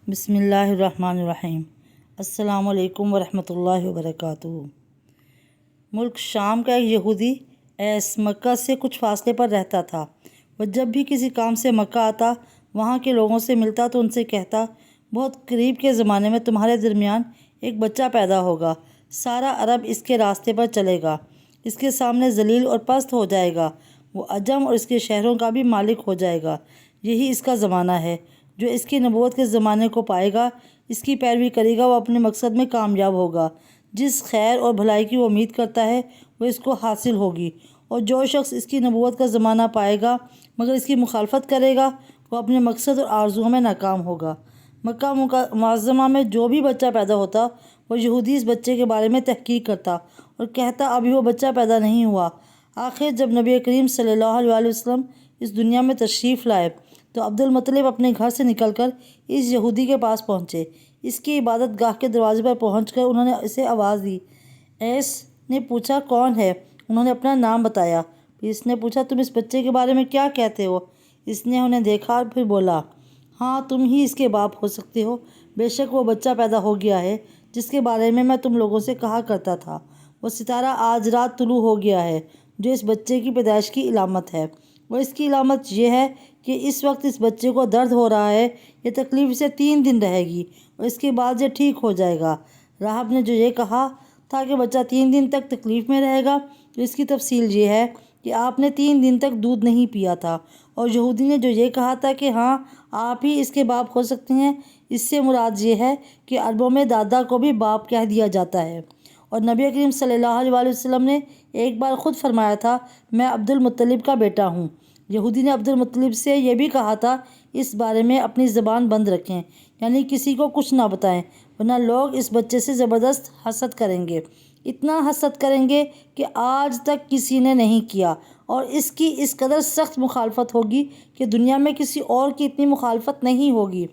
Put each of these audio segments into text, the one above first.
بسم اللہ الرحمن الرحیم۔ السلام علیکم ورحمۃ اللہ وبرکاتہ۔ ملک شام کا ایک یہودی ایس مکہ سے کچھ فاصلے پر رہتا تھا۔ وہ جب بھی کسی کام سے مکہ آتا، وہاں کے لوگوں سے ملتا تو ان سے کہتا، بہت قریب کے زمانے میں تمہارے درمیان ایک بچہ پیدا ہوگا، سارا عرب اس کے راستے پر چلے گا، اس کے سامنے ذلیل اور پست ہو جائے گا، وہ عجم اور اس کے شہروں کا بھی مالک ہو جائے گا۔ یہی اس کا زمانہ ہے۔ جو اس کی نبوت کے زمانے کو پائے گا، اس کی پیروی کرے گا، وہ اپنے مقصد میں کامیاب ہوگا۔ جس خیر اور بھلائی کی وہ امید کرتا ہے، وہ اس کو حاصل ہوگی، اور جو شخص اس کی نبوت کا زمانہ پائے گا مگر اس کی مخالفت کرے گا، وہ اپنے مقصد اور آرزوؤں میں ناکام ہوگا۔ مکہ معظمہ میں جو بھی بچہ پیدا ہوتا، وہ یہودی اس بچے کے بارے میں تحقیق کرتا اور کہتا، ابھی وہ بچہ پیدا نہیں ہوا۔ آخر جب نبی کریم صلی اللہ علیہ وسلم اس دنیا میں تشریف لائے تو عبد المطلب اپنے گھر سے نکل کر اس یہودی کے پاس پہنچے۔ اس کی عبادت گاہ کے دروازے پر پہنچ کر انہوں نے اسے آواز دی۔ ایس نے پوچھا، کون ہے؟ انہوں نے اپنا نام بتایا۔ پھر اس نے پوچھا، تم اس بچے کے بارے میں کیا کہتے ہو؟ اس نے انہیں دیکھا اور پھر بولا، ہاں، تم ہی اس کے باپ ہو سکتے ہو۔ بے شک وہ بچہ پیدا ہو گیا ہے جس کے بارے میں تم لوگوں سے کہا کرتا تھا۔ وہ ستارہ آج رات طلوع ہو گیا ہے جو اس بچے کی پیدائش کی علامت ہے، اور اس کی علامت یہ ہے کہ اس وقت اس بچے کو درد ہو رہا ہے، یہ تکلیف اسے 3 دن رہے گی اور اس کے بعد یہ ٹھیک ہو جائے گا۔ راہب نے جو یہ کہا تھا کہ بچہ 3 دن تک تکلیف میں رہے گا، تو اس کی تفصیل یہ ہے کہ آپ نے 3 دن تک دودھ نہیں پیا تھا، اور یہودی نے جو یہ کہا تھا کہ ہاں، آپ ہی اس کے باپ ہو سکتے ہیں، اس سے مراد یہ ہے کہ عربوں میں دادا کو بھی باپ کہہ دیا جاتا ہے۔ اور نبی کریم صلی اللہ علیہ وسلم نے ایک بار خود فرمایا تھا، میں عبد المطلب کا بیٹا ہوں۔ یہودی نے عبد المطلب سے یہ بھی کہا تھا، اس بارے میں اپنی زبان بند رکھیں، یعنی کسی کو کچھ نہ بتائیں، ورنہ لوگ اس بچے سے زبردست حسد کریں گے، اتنا حسد کریں گے کہ آج تک کسی نے نہیں کیا، اور اس کی اس قدر سخت مخالفت ہوگی کہ دنیا میں کسی اور کی اتنی مخالفت نہیں ہوگی۔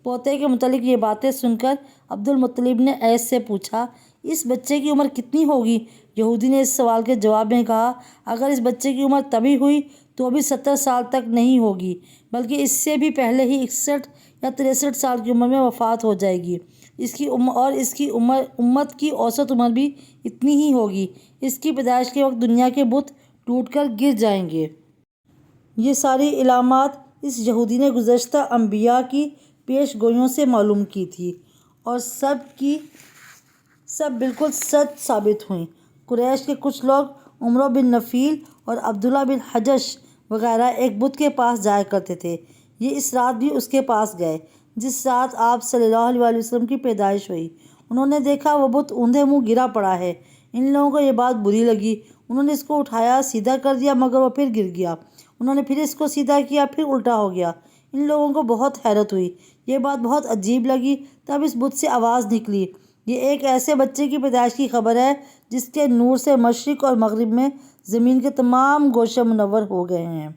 پوتے کے متعلق یہ باتیں سن کر عبد المطلب نے ایس سے پوچھا، اس بچے کی عمر کتنی ہوگی؟ یہودی نے اس سوال کے جواب میں کہا، اگر اس بچے کی عمر تبھی ہوئی تو ابھی 70 سال تک نہیں ہوگی، بلکہ اس سے بھی پہلے ہی 61 یا 63 سال کی عمر میں وفات ہو جائے گی۔ اس کی امت کی اوسط عمر بھی اتنی ہی ہوگی۔ اس کی پیدائش کے وقت دنیا کے بت ٹوٹ کر گر جائیں گے۔ یہ ساری علامات اس یہودی نے گزشتہ انبیاء کی پیش گوئیوں سے معلوم کی تھی، اور سب کی سب بالکل سچ ثابت ہوئیں۔ قریش کے کچھ لوگ عمرو بن نفیل اور عبداللہ بن حجش وغیرہ ایک بت کے پاس جایا کرتے تھے۔ یہ اس رات بھی اس کے پاس گئے جس رات آپ صلی اللہ علیہ وسلم کی پیدائش ہوئی۔ انہوں نے دیکھا وہ بت اوندھے منہ گرا پڑا ہے۔ ان لوگوں کو یہ بات بری لگی۔ انہوں نے اس کو اٹھایا، سیدھا کر دیا، مگر وہ پھر گر گیا۔ انہوں نے پھر اس کو سیدھا کیا، پھر الٹا ہو گیا۔ ان لوگوں کو بہت حیرت ہوئی، یہ بات بہت عجیب لگی۔ تب اس بت سے آواز نکلی، یہ ایک ایسے بچے کی پیدائش کی خبر ہے جس کے نور سے مشرق اور مغرب میں زمین کے تمام گوشے منور ہو گئے ہیں۔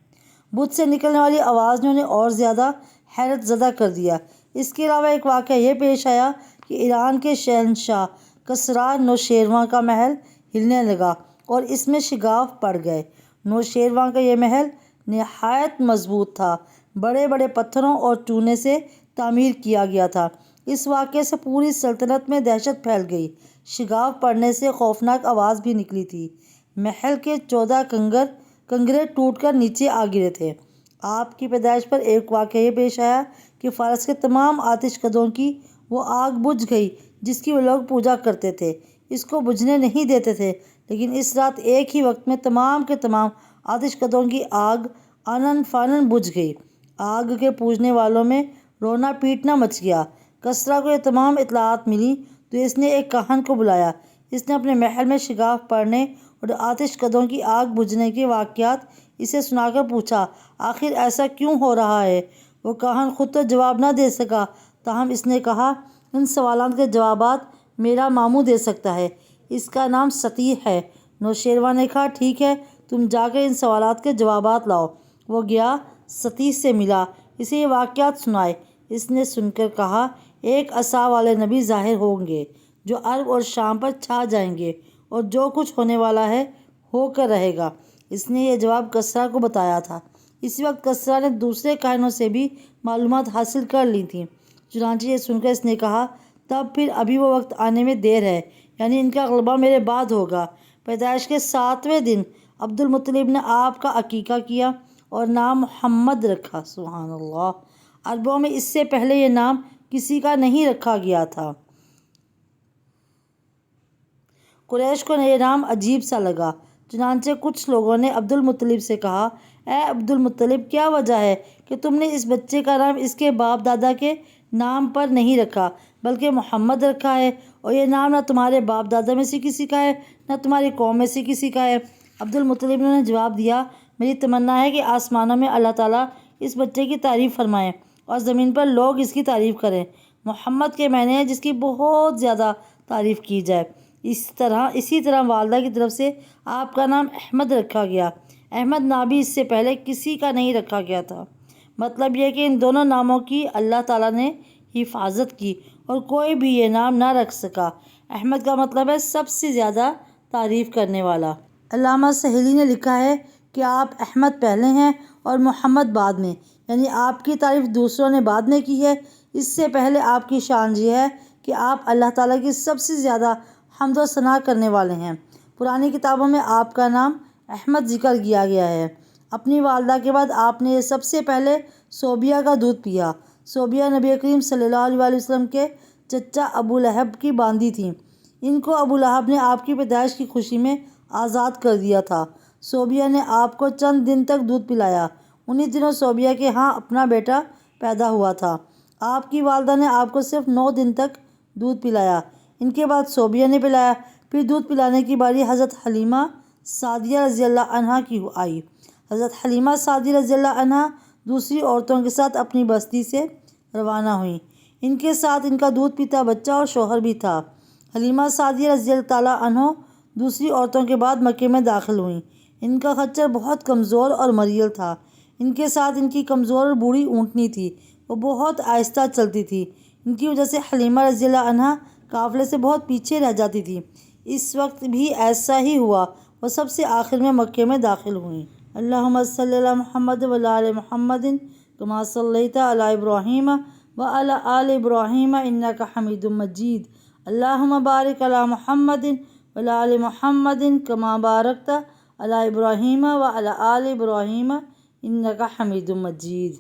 بت سے نکلنے والی آواز نے انہیں اور زیادہ حیرت زدہ کر دیا۔ اس کے علاوہ ایک واقعہ یہ پیش آیا کہ ایران کے شہنشاہ کسریٰ نوشیروان کا محل ہلنے لگا اور اس میں شگاف پڑ گئے۔ نوشیروان کا یہ محل نہایت مضبوط تھا، بڑے بڑے پتھروں اور چونے سے تعمیر کیا گیا تھا۔ اس واقعے سے پوری سلطنت میں دہشت پھیل گئی۔ شگاف پڑنے سے خوفناک آواز بھی نکلی تھی۔ محل کے 14 کنگرے ٹوٹ کر نیچے آ گرے تھے۔ آپ کی پیدائش پر ایک واقعہ یہ پیش آیا کہ فارس کے تمام آتش کدوں کی وہ آگ بجھ گئی جس کی وہ لوگ پوجا کرتے تھے، اس کو بجھنے نہیں دیتے تھے، لیکن اس رات ایک ہی وقت میں تمام کے تمام آتش کدوں کی آگ آنن فانن بجھ گئی۔ آگ کے پوجنے والوں میں رونا پیٹنا مچ گیا۔ کسریٰ کو یہ تمام اطلاعات ملی تو اس نے ایک کاہن کو بلایا۔ اس نے اپنے محل میں شگاف پڑنے اور آتش کدوں کی آگ بجھنے کے واقعات اسے سنا کر پوچھا، آخر ایسا کیوں ہو رہا ہے؟ وہ کاہن خود تو جواب نہ دے سکا، تاہم اس نے کہا، ان سوالات کے جوابات میرا ماموں دے سکتا ہے، اس کا نام سطیح ہے۔ نوشیروان نے کہا، ٹھیک ہے، تم جا کر ان سوالات کے جوابات لاؤ۔ وہ گیا، سطیح سے ملا، اسے یہ واقعات سنائے۔ اس نے سن کر کہا، ایک عصا والے نبی ظاہر ہوں گے جو عرب اور شام پر چھا جائیں گے، اور جو کچھ ہونے والا ہے ہو کر رہے گا۔ اس نے یہ جواب کسریٰ کو بتایا تھا۔ اسی وقت کسریٰ نے دوسرے کاہنوں سے بھی معلومات حاصل کر لی تھیں۔ چنانچہ یہ سن کر اس نے کہا تب پھر ابھی وہ وقت آنے میں دیر ہے، یعنی ان کا غلبہ میرے بعد ہوگا۔ پیدائش کے 7ویں دن عبد المطلب نے آپ کا عقیقہ کیا اور نام محمد رکھا۔ سبحان اللہ، عربوں میں اس سے پہلے یہ نام کسی کا نہیں رکھا گیا تھا۔ قریش کو یہ نام عجیب سا لگا، چنانچہ کچھ لوگوں نے عبد المطلب سے کہا اے عبد المطلب، کیا وجہ ہے کہ تم نے اس بچے کا نام اس کے باپ دادا کے نام پر نہیں رکھا بلکہ محمد رکھا ہے، اور یہ نام نہ تمہارے باپ دادا میں سے کسی کا ہے نہ تمہاری قوم میں سے کسی کا ہے۔ عبد المطلب نے جواب دیا میری تمنا ہے کہ آسمانوں میں اللہ تعالیٰ اس بچے کی تعریف فرمائے اور زمین پر لوگ اس کی تعریف کریں۔ محمد کے معنی ہے جس کی بہت زیادہ تعریف کی جائے۔ اسی طرح والدہ کی طرف سے آپ کا نام احمد رکھا گیا۔ احمد نام بھی اس سے پہلے کسی کا نہیں رکھا گیا تھا۔ مطلب یہ کہ ان دونوں ناموں کی اللہ تعالیٰ نے حفاظت کی اور کوئی بھی یہ نام نہ رکھ سکا۔ احمد کا مطلب ہے سب سے زیادہ تعریف کرنے والا۔ علامہ سہیلی نے لکھا ہے کہ آپ احمد پہلے ہیں اور محمد بعد میں، یعنی آپ کی تعریف دوسروں نے بعد میں کی ہے۔ اس سے پہلے آپ کی شان یہ ہے کہ آپ اللہ تعالیٰ کی سب سے زیادہ حمد و ثنا کرنے والے ہیں۔ پرانی کتابوں میں آپ کا نام احمد ذکر کیا گیا ہے۔ اپنی والدہ کے بعد آپ نے سب سے پہلے صوبیہ کا دودھ پیا۔ صوبیہ نبی کریم صلی اللہ علیہ وسلم کے چچا ابو لہب کی باندی تھیں۔ ان کو ابو لہب نے آپ کی پیدائش کی خوشی میں آزاد کر دیا تھا۔ صوبیہ نے آپ کو چند دن تک دودھ پلایا۔ انہی دنوں صوبیہ کے ہاں اپنا بیٹا پیدا ہوا تھا۔ آپ کی والدہ نے آپ کو صرف 9 دن تک دودھ پلایا۔ ان کے بعد صوبیہ نے پلایا۔ پھر دودھ پلانے کی باری حضرت حلیمہ سعدیہ رضی اللہ عنہا کی آئی۔ حضرت حلیمہ سعدیہ رضی اللہ عنہا دوسری عورتوں کے ساتھ اپنی بستی سے روانہ ہوئیں۔ ان کے ساتھ ان کا دودھ پیتا بچہ اور شوہر بھی تھا۔ حلیمہ سعدیہ رضی اللہ تعالیٰ عنہ دوسری عورتوں کے بعد مکے میں داخل ہوئیں۔ ان کا خچر بہت کمزور اور مریل تھا۔ ان کے ساتھ ان کی کمزور اور بوڑھی اونٹنی تھی، وہ بہت آہستہ چلتی تھی۔ ان کی وجہ سے حلیمہ رضی اللہ عنہا قافلے سے بہت پیچھے رہ جاتی تھی۔ اس وقت بھی ایسا ہی ہوا، وہ سب سے آخر میں مکے میں داخل ہوئیں۔ اللہم صلی علی محمد وعلی آل محمد کما صلیت علی ابراہیم وعلی آل ابراہیم انک حمید مجید۔ اللہم بارک علی محمد وعلی آل محمد کما بارکت علی ابراہیم وعلی آل ابراہیم انک حمید مجید۔